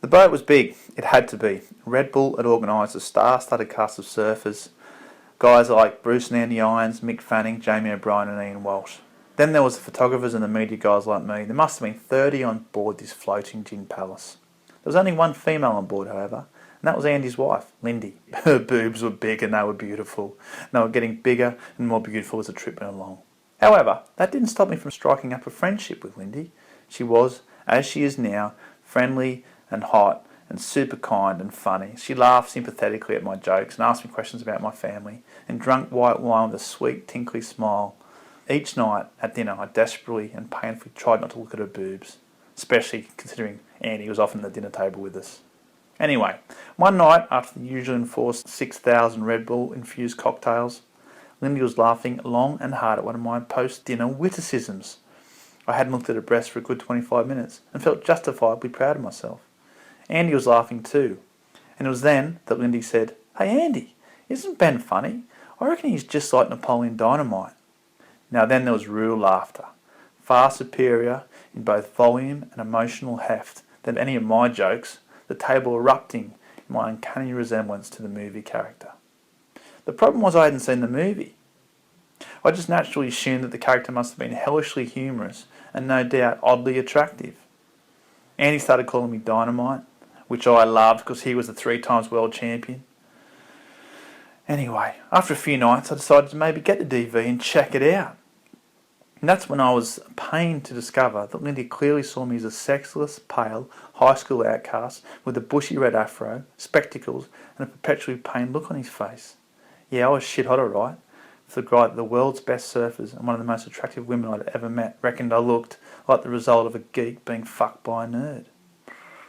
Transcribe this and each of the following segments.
The boat was big. It had to be. Red Bull had organised a star-studded cast of surfers, guys like Bruce and Andy Irons, Mick Fanning, Jamie O'Brien and Ian Walsh. Then there was the photographers and the media guys like me. There must have been 30 on board this floating gin palace. There was only one female on board, however, and that was Andy's wife, Lindy. Her boobs were big and they were beautiful. And they were getting bigger and more beautiful as the trip went along. However, that didn't stop me from striking up a friendship with Lindy. She was, as she is now, friendly and hot and super kind and funny. She laughed sympathetically at my jokes and asked me questions about my family and drank white wine with a sweet, tinkly smile. Each night at dinner, I desperately and painfully tried not to look at her boobs, especially considering Andy was often at the dinner table with us. Anyway, one night, after the usual enforced 6,000 Red Bull infused cocktails, Lindy was laughing long and hard at one of my post-dinner witticisms. I hadn't looked at her breast for a good 25 minutes and felt justifiably proud of myself. Andy was laughing too, and it was then that Lindy said, "Hey Andy, isn't Ben funny? I reckon he's just like Napoleon Dynamite." Now then there was real laughter, far superior in both volume and emotional heft than any of my jokes, the table erupting in my uncanny resemblance to the movie character. The problem was I hadn't seen the movie. I just naturally assumed that the character must have been hellishly humorous and no doubt oddly attractive. Andy started calling me Dynamite, which I loved because he was the 3 times world champion. Anyway, after a few nights I decided to maybe get the DV and check it out. And that's when I was pained to discover that Lindy clearly saw me as a sexless, pale, high school outcast with a bushy red afro, spectacles and a perpetually pained look on his face. Yeah, I was shit hot alright. For the guy that the world's best surfers and one of the most attractive women I'd ever met reckoned I looked like the result of a geek being fucked by a nerd.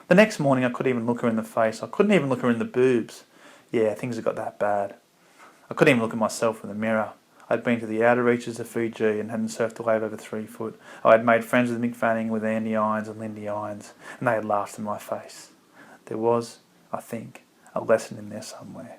The next morning I couldn't even look her in the face. I couldn't even look her in the boobs. Yeah, things had got that bad. I couldn't even look at myself in the mirror. I'd been to the outer reaches of Fuji and hadn't surfed a wave over 3 foot. I had made friends with Mick Fanning, with Andy Irons and Lindy Irons, and they had laughed in my face. There was, I think, a lesson in there somewhere.